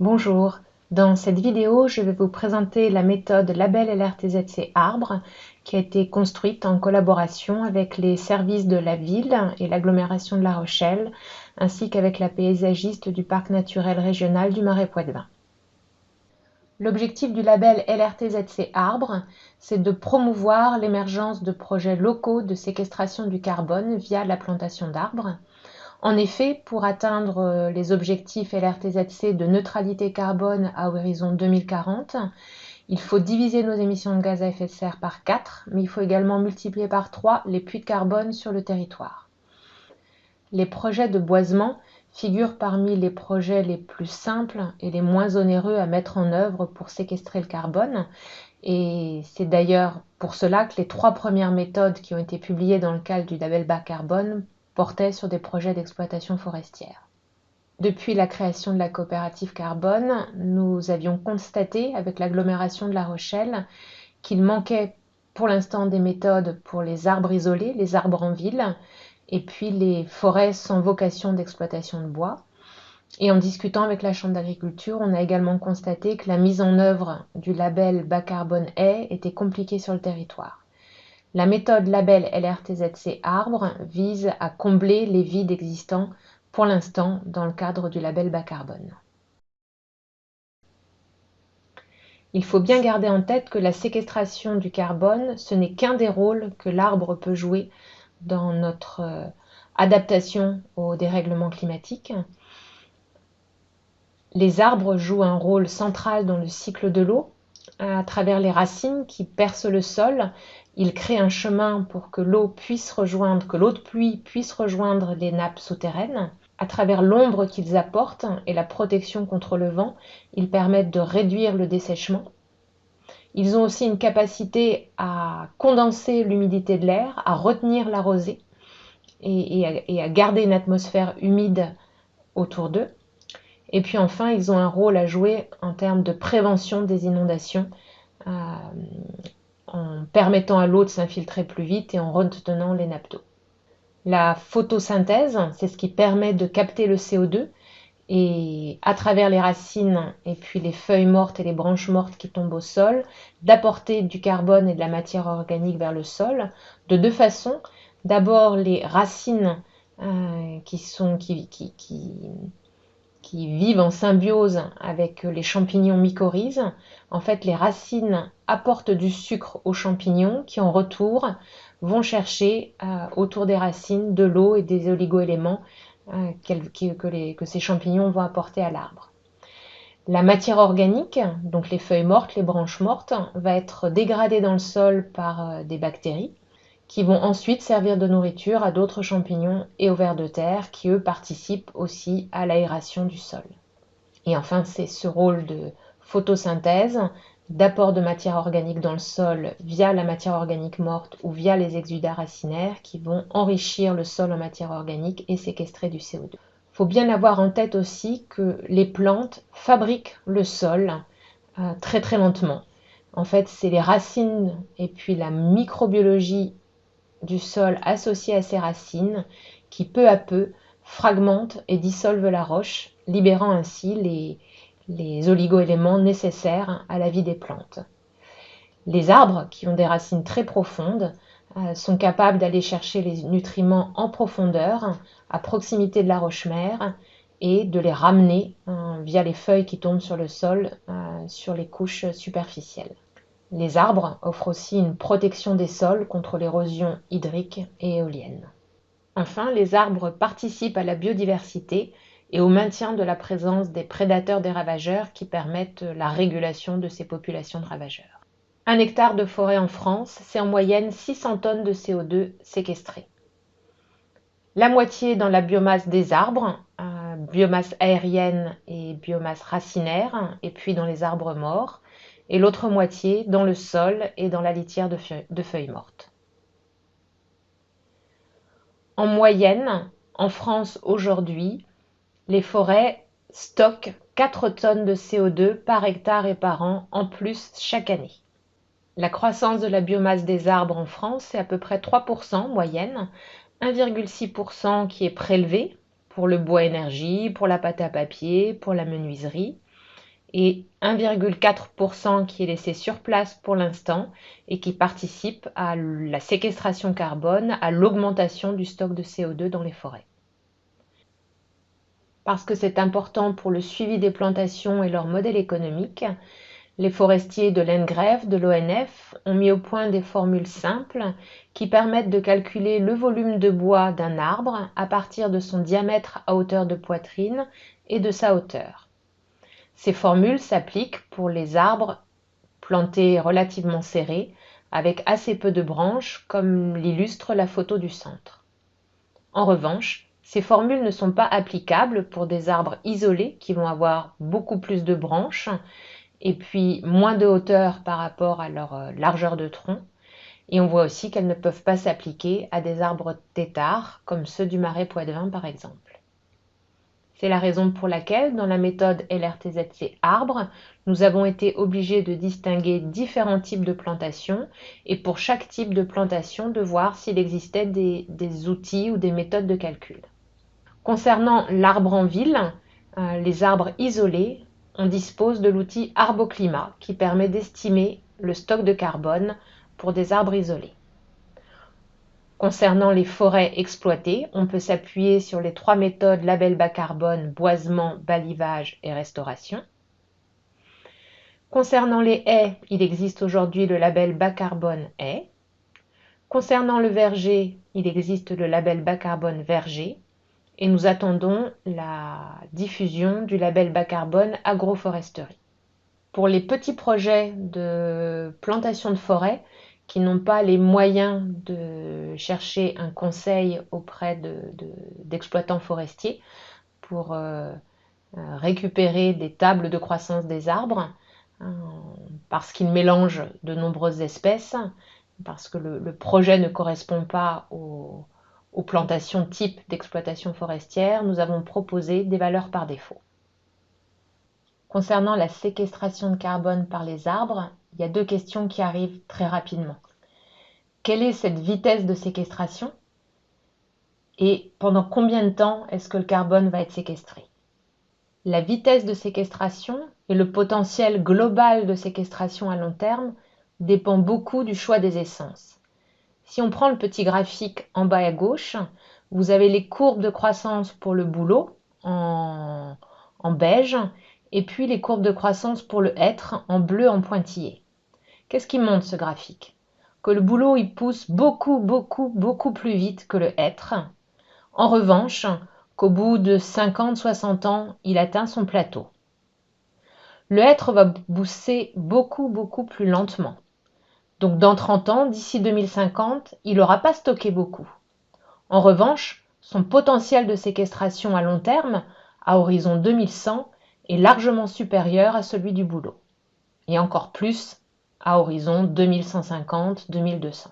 Bonjour, dans cette vidéo, je vais vous présenter la méthode Label LRTZC Arbre qui a été construite en collaboration avec les services de la ville et l'agglomération de La Rochelle, ainsi qu'avec la paysagiste du Parc naturel régional du Marais-Poitevin. L'objectif du label LRTZC Arbre, c'est de promouvoir l'émergence de projets locaux de séquestration du carbone via la plantation d'arbres. En effet, pour atteindre les objectifs LRTZC de neutralité carbone à horizon 2040, il faut diviser nos émissions de gaz à effet de serre par 4, mais il faut également multiplier par 3 les puits de carbone sur le territoire. Les projets de boisement figurent parmi les projets les plus simples et les moins onéreux à mettre en œuvre pour séquestrer le carbone. Et c'est d'ailleurs pour cela que les 3 premières méthodes qui ont été publiées dans le cadre du label bas carbone portaient sur des projets d'exploitation forestière. Depuis la création de la coopérative carbone, nous avions constaté avec l'agglomération de La Rochelle qu'il manquait pour l'instant des méthodes pour les arbres isolés, les arbres en ville, et puis les forêts sans vocation d'exploitation de bois. Et en discutant avec la Chambre d'agriculture, on a également constaté que la mise en œuvre du label bas carbone haie était compliquée sur le territoire. La méthode label LRTZC Arbre vise à combler les vides existants pour l'instant dans le cadre du label bas carbone. Il faut bien garder en tête que la séquestration du carbone, ce n'est qu'un des rôles que l'arbre peut jouer dans notre adaptation au dérèglement climatique. Les arbres jouent un rôle central dans le cycle de l'eau. À travers les racines qui percent le sol, ils créent un chemin pour que l'eau de pluie puisse rejoindre les nappes souterraines. À travers l'ombre qu'ils apportent et la protection contre le vent, ils permettent de réduire le dessèchement. Ils ont aussi une capacité à condenser l'humidité de l'air, à retenir la rosée et à garder une atmosphère humide autour d'eux. Et puis enfin, ils ont un rôle à jouer en termes de prévention des inondations, en permettant à l'eau de s'infiltrer plus vite et en retenant les nappes d'eau. La photosynthèse, c'est ce qui permet de capter le CO2 et à travers les racines et puis les feuilles mortes et les branches mortes qui tombent au sol, d'apporter du carbone et de la matière organique vers le sol de deux façons. D'abord les racines qui vivent en symbiose avec les champignons mycorhizes. En fait, les racines apportent du sucre aux champignons qui, en retour, vont chercher autour des racines de l'eau et des oligoéléments que ces champignons vont apporter à l'arbre. La matière organique, donc les feuilles mortes, les branches mortes, va être dégradée dans le sol par des bactéries qui vont ensuite servir de nourriture à d'autres champignons et aux vers de terre qui, eux, participent aussi à l'aération du sol. Et enfin, c'est ce rôle de photosynthèse, d'apport de matière organique dans le sol via la matière organique morte ou via les exudats racinaires qui vont enrichir le sol en matière organique et séquestrer du CO2. Il faut bien avoir en tête aussi que les plantes fabriquent le sol très très lentement. En fait, c'est les racines et puis la microbiologie du sol associé à ces racines qui peu à peu fragmentent et dissolvent la roche, libérant ainsi les oligoéléments nécessaires à la vie des plantes. Les arbres, qui ont des racines très profondes, sont capables d'aller chercher les nutriments en profondeur, à proximité de la roche-mère, et de les ramener via les feuilles qui tombent sur le sol, sur les couches superficielles. Les arbres offrent aussi une protection des sols contre l'érosion hydrique et éolienne. Enfin, les arbres participent à la biodiversité et au maintien de la présence des prédateurs des ravageurs qui permettent la régulation de ces populations de ravageurs. 1 hectare de forêt en France, c'est en moyenne 600 tonnes de CO2 séquestrées. La moitié dans la biomasse des arbres, biomasse aérienne et biomasse racinaire, et puis dans les arbres morts, et l'autre moitié dans le sol et dans la litière de feuilles mortes. En moyenne, en France aujourd'hui, les forêts stockent 4 tonnes de CO2 par hectare et par an en plus chaque année. La croissance de la biomasse des arbres en France, c'est à peu près 3% en moyenne, 1,6% qui est prélevé pour le bois énergie, pour la pâte à papier, pour la menuiserie, et 1,4% qui est laissé sur place pour l'instant et qui participe à la séquestration carbone, à l'augmentation du stock de CO2 dans les forêts. Parce que c'est important pour le suivi des plantations et leur modèle économique, les forestiers de l'ENGREF, de l'ONF, ont mis au point des formules simples qui permettent de calculer le volume de bois d'un arbre à partir de son diamètre à hauteur de poitrine et de sa hauteur. Ces formules s'appliquent pour les arbres plantés relativement serrés, avec assez peu de branches, comme l'illustre la photo du centre. En revanche, ces formules ne sont pas applicables pour des arbres isolés qui vont avoir beaucoup plus de branches et puis moins de hauteur par rapport à leur largeur de tronc. Et on voit aussi qu'elles ne peuvent pas s'appliquer à des arbres têtards, comme ceux du Marais Poitevin par exemple. C'est la raison pour laquelle, dans la méthode LRTZC arbre, nous avons été obligés de distinguer différents types de plantations et pour chaque type de plantation de voir s'il existait des outils ou des méthodes de calcul. Concernant l'arbre en ville, les arbres isolés, on dispose de l'outil Arboclimat qui permet d'estimer le stock de carbone pour des arbres isolés. Concernant les forêts exploitées, on peut s'appuyer sur les 3 méthodes label bas carbone, boisement, balivage et restauration. Concernant les haies, il existe aujourd'hui le label bas carbone haie. Concernant le verger, il existe le label bas carbone verger. Et nous attendons la diffusion du label bas carbone agroforesterie. Pour les petits projets de plantation de forêt qui n'ont pas les moyens de chercher un conseil auprès d'exploitants forestiers pour récupérer des tables de croissance des arbres, parce qu'ils mélangent de nombreuses espèces, parce que le projet ne correspond pas aux plantations type d'exploitation forestière, nous avons proposé des valeurs par défaut. Concernant la séquestration de carbone par les arbres, il y a 2 questions qui arrivent très rapidement. Quelle est cette vitesse de séquestration? Et pendant combien de temps est-ce que le carbone va être séquestré? La vitesse de séquestration et le potentiel global de séquestration à long terme dépend beaucoup du choix des essences. Si on prend le petit graphique en bas à gauche, vous avez les courbes de croissance pour le bouleau en beige et puis les courbes de croissance pour le hêtre en bleu en pointillé. Qu'est-ce qui montre ce graphique? Que le bouleau il pousse beaucoup plus vite que le hêtre. En revanche, qu'au bout de 50-60 ans, il atteint son plateau. Le hêtre va pousser beaucoup plus lentement. Donc dans 30 ans, d'ici 2050, il n'aura pas stocké beaucoup. En revanche, son potentiel de séquestration à long terme, à horizon 2100, est largement supérieur à celui du bouleau. Et encore plus à horizon 2150-2200.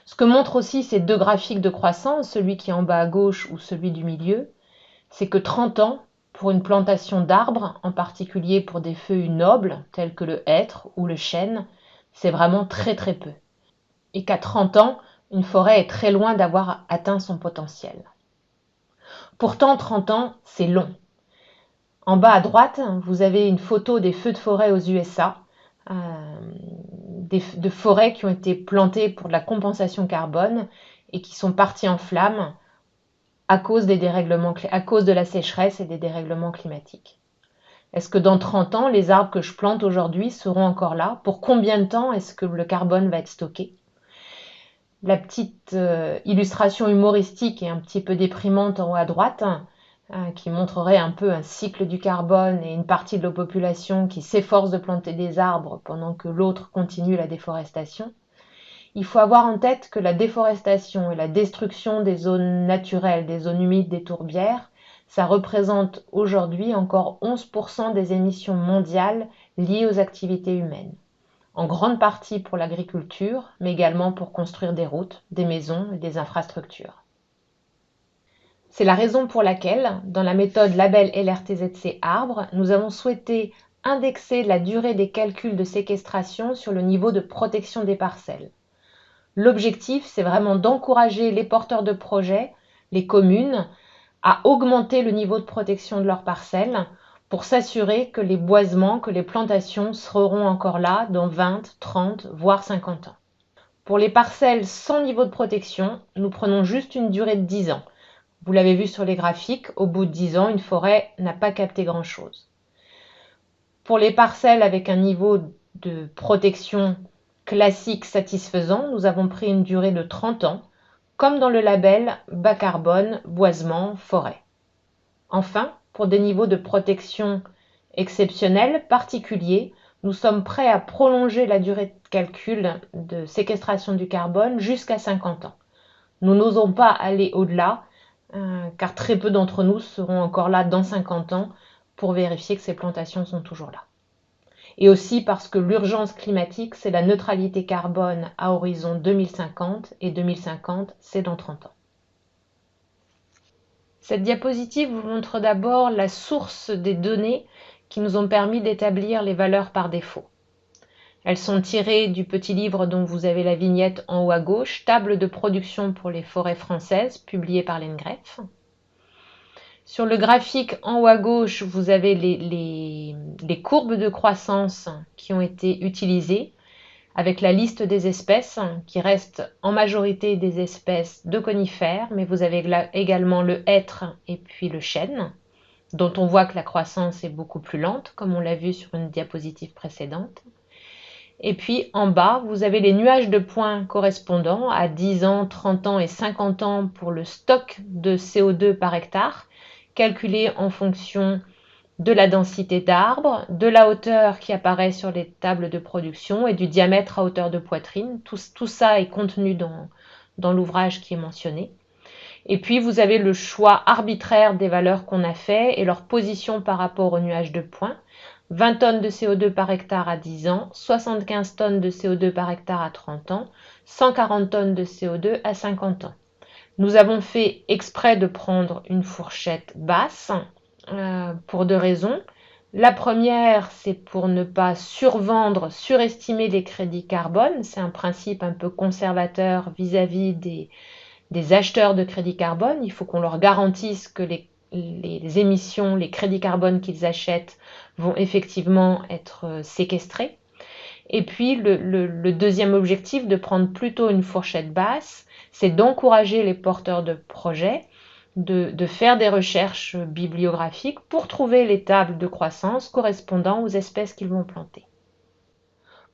Ce que montrent aussi ces 2 graphiques de croissance, celui qui est en bas à gauche ou celui du milieu, c'est que 30 ans, pour une plantation d'arbres, en particulier pour des feuillus nobles tels que le hêtre ou le chêne, c'est vraiment très peu. Et qu'à 30 ans, une forêt est très loin d'avoir atteint son potentiel. Pourtant, 30 ans, c'est long. En bas à droite, vous avez une photo des feux de forêt aux USA, de forêts qui ont été plantées pour de la compensation carbone et qui sont parties en flammes à cause de la sécheresse et des dérèglements climatiques. Est-ce que dans 30 ans, les arbres que je plante aujourd'hui seront encore là? Pour combien de temps est-ce que le carbone va être stocké? La petite illustration humoristique et un petit peu déprimante en haut à droite, qui montrerait un peu un cycle du carbone et une partie de la population qui s'efforce de planter des arbres pendant que l'autre continue la déforestation. Il faut avoir en tête que la déforestation et la destruction des zones naturelles, des zones humides, des tourbières, ça représente aujourd'hui encore 11% des émissions mondiales liées aux activités humaines. En grande partie pour l'agriculture, mais également pour construire des routes, des maisons et des infrastructures. C'est la raison pour laquelle, dans la méthode label LRTZC arbre, nous avons souhaité indexer la durée des calculs de séquestration sur le niveau de protection des parcelles. L'objectif, c'est vraiment d'encourager les porteurs de projets, les communes, à augmenter le niveau de protection de leurs parcelles pour s'assurer que les boisements, que les plantations seront encore là dans 20, 30, voire 50 ans. Pour les parcelles sans niveau de protection, nous prenons juste une durée de 10 ans. Vous l'avez vu sur les graphiques, au bout de 10 ans, une forêt n'a pas capté grand-chose. Pour les parcelles avec un niveau de protection classique satisfaisant, nous avons pris une durée de 30 ans, comme dans le label bas carbone, boisement, forêt. Enfin, pour des niveaux de protection exceptionnels, particuliers, nous sommes prêts à prolonger la durée de calcul de séquestration du carbone jusqu'à 50 ans. Nous n'osons pas aller au-delà, car très peu d'entre nous seront encore là dans 50 ans pour vérifier que ces plantations sont toujours là. Et aussi parce que l'urgence climatique, c'est la neutralité carbone à horizon 2050, et 2050, c'est dans 30 ans. Cette diapositive vous montre d'abord la source des données qui nous ont permis d'établir les valeurs par défaut. Elles sont tirées du petit livre dont vous avez la vignette en haut à gauche, Table de production pour les forêts françaises, publié par l'ENGREF. Sur le graphique en haut à gauche, vous avez les courbes de croissance qui ont été utilisées, avec la liste des espèces qui restent en majorité des espèces de conifères, mais vous avez également le hêtre et puis le chêne, dont on voit que la croissance est beaucoup plus lente, comme on l'a vu sur une diapositive précédente. Et puis en bas, vous avez les nuages de points correspondants à 10 ans, 30 ans et 50 ans pour le stock de CO2 par hectare, calculé en fonction de la densité d'arbres, de la hauteur qui apparaît sur les tables de production et du diamètre à hauteur de poitrine. Tout ça est contenu dans l'ouvrage qui est mentionné. Et puis vous avez le choix arbitraire des valeurs qu'on a fait et leur position par rapport aux nuages de points. 20 tonnes de CO2 par hectare à 10 ans, 75 tonnes de CO2 par hectare à 30 ans, 140 tonnes de CO2 à 50 ans. Nous avons fait exprès de prendre une fourchette basse pour deux raisons. La première, c'est pour ne pas survendre, surestimer les crédits carbone. C'est un principe un peu conservateur vis-à-vis des acheteurs de crédits carbone. Il faut qu'on leur garantisse que les émissions, les crédits carbone qu'ils achètent vont effectivement être séquestrés. Et puis le deuxième objectif de prendre plutôt une fourchette basse, c'est d'encourager les porteurs de projets de faire des recherches bibliographiques pour trouver les tables de croissance correspondant aux espèces qu'ils vont planter.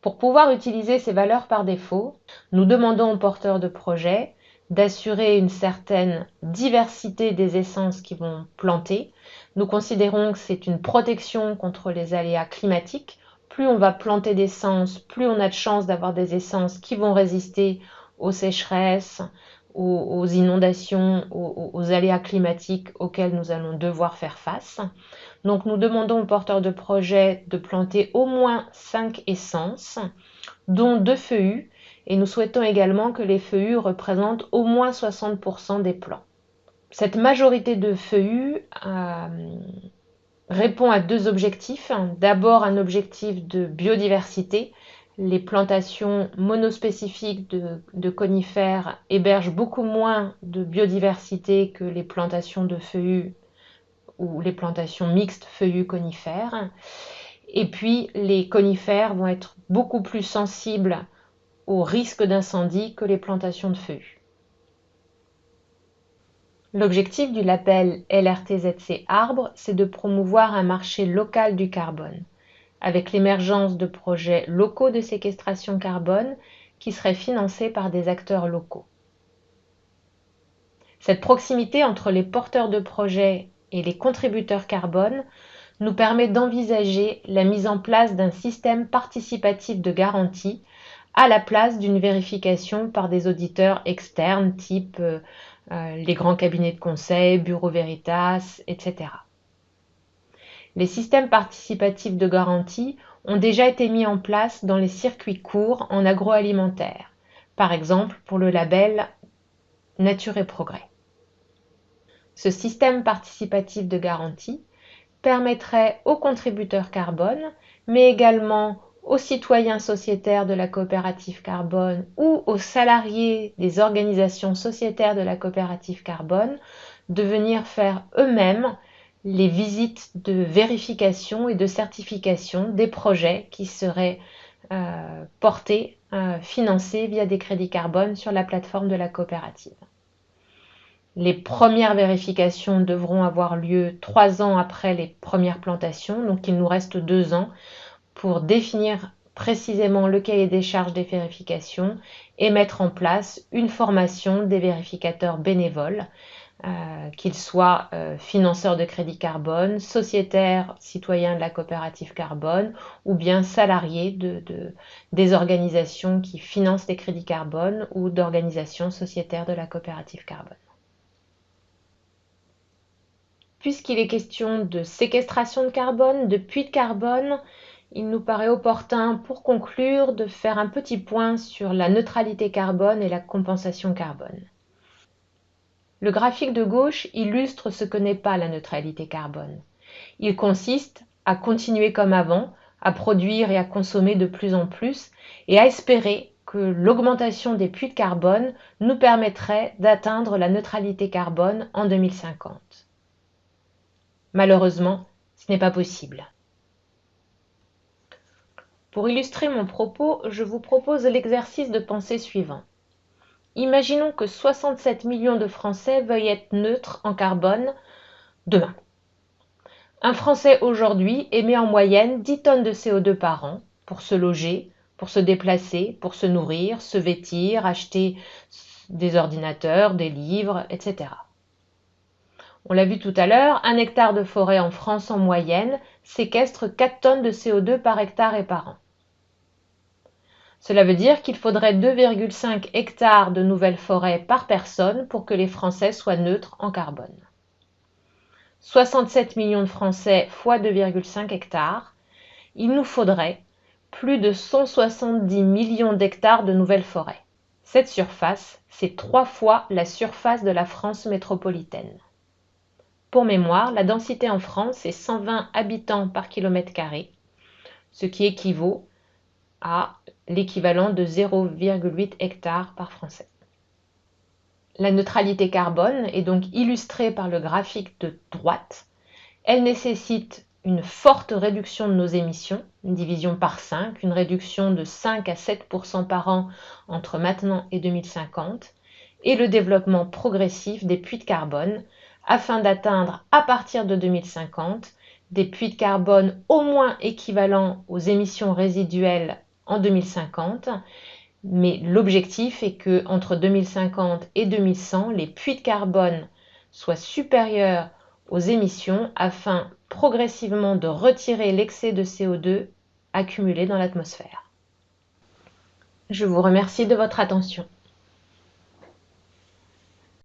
Pour pouvoir utiliser ces valeurs par défaut, nous demandons aux porteurs de projets d'assurer une certaine diversité des essences qu'ils vont planter. Nous considérons que c'est une protection contre les aléas climatiques. Plus on va planter d'essences, plus on a de chances d'avoir des essences qui vont résister aux sécheresses, aux inondations, aux aléas climatiques auxquels nous allons devoir faire face. Donc nous demandons aux porteurs de projets de planter au moins 5 essences, dont 2 feuillus, et nous souhaitons également que les feuillus représentent au moins 60% des plants. Cette majorité de feuillus répond à deux objectifs. D'abord un objectif de biodiversité. Les plantations monospécifiques de conifères hébergent beaucoup moins de biodiversité que les plantations de feuillus ou les plantations mixtes feuillus conifères. Et puis les conifères vont être beaucoup plus sensibles au risque d'incendie que les plantations de feuillus. L'objectif du label LRTZC Arbre, c'est de promouvoir un marché local du carbone, avec l'émergence de projets locaux de séquestration carbone qui seraient financés par des acteurs locaux. Cette proximité entre les porteurs de projets et les contributeurs carbone nous permet d'envisager la mise en place d'un système participatif de garantie à la place d'une vérification par des auditeurs externes type les grands cabinets de conseil, Bureau Veritas, etc. Les systèmes participatifs de garantie ont déjà été mis en place dans les circuits courts en agroalimentaire, par exemple pour le label Nature et Progrès. Ce système participatif de garantie permettrait aux contributeurs carbone, mais également aux citoyens sociétaires de la coopérative carbone ou aux salariés des organisations sociétaires de la coopérative carbone de venir faire eux-mêmes les visites de vérification et de certification des projets qui seraient portés, financés via des crédits carbone sur la plateforme de la coopérative. Les premières vérifications devront avoir lieu 3 ans après les premières plantations, donc il nous reste 2 ans pour définir précisément le cahier des charges des vérifications et mettre en place une formation des vérificateurs bénévoles, qu'ils soient financeurs de crédit carbone, sociétaires, citoyens de la coopérative carbone ou bien salariés des organisations qui financent les crédits carbone ou d'organisations sociétaires de la coopérative carbone. Puisqu'il est question de séquestration de carbone, de puits de carbone, il nous paraît opportun, pour conclure, de faire un petit point sur la neutralité carbone et la compensation carbone. Le graphique de gauche illustre ce que n'est pas la neutralité carbone. Il consiste à continuer comme avant, à produire et à consommer de plus en plus, et à espérer que l'augmentation des puits de carbone nous permettrait d'atteindre la neutralité carbone en 2050. Malheureusement, ce n'est pas possible. Pour illustrer mon propos, je vous propose l'exercice de pensée suivant. Imaginons que 67 millions de Français veuillent être neutres en carbone demain. Un Français aujourd'hui émet en moyenne 10 tonnes de CO2 par an pour se loger, pour se déplacer, pour se nourrir, se vêtir, acheter des ordinateurs, des livres, etc. On l'a vu tout à l'heure, un hectare de forêt en France en moyenne séquestre 4 tonnes de CO2 par hectare et par an. Cela veut dire qu'il faudrait 2,5 hectares de nouvelles forêts par personne pour que les Français soient neutres en carbone. 67 millions de Français fois 2,5 hectares, il nous faudrait plus de 170 millions d'hectares de nouvelles forêts. Cette surface, c'est 3 fois la surface de la France métropolitaine. Pour mémoire, la densité en France est 120 habitants par kilomètre carré, ce qui équivaut à l'équivalent de 0,8 hectares par Français. La neutralité carbone est donc illustrée par le graphique de droite. Elle nécessite une forte réduction de nos émissions, une division par 5, une réduction de 5 à 7% par an entre maintenant et 2050, et le développement progressif des puits de carbone, afin d'atteindre à partir de 2050 des puits de carbone au moins équivalents aux émissions résiduelles en 2050, mais l'objectif est que entre 2050 et 2100, les puits de carbone soient supérieurs aux émissions afin progressivement de retirer l'excès de CO2 accumulé dans l'atmosphère. Je vous remercie de votre attention.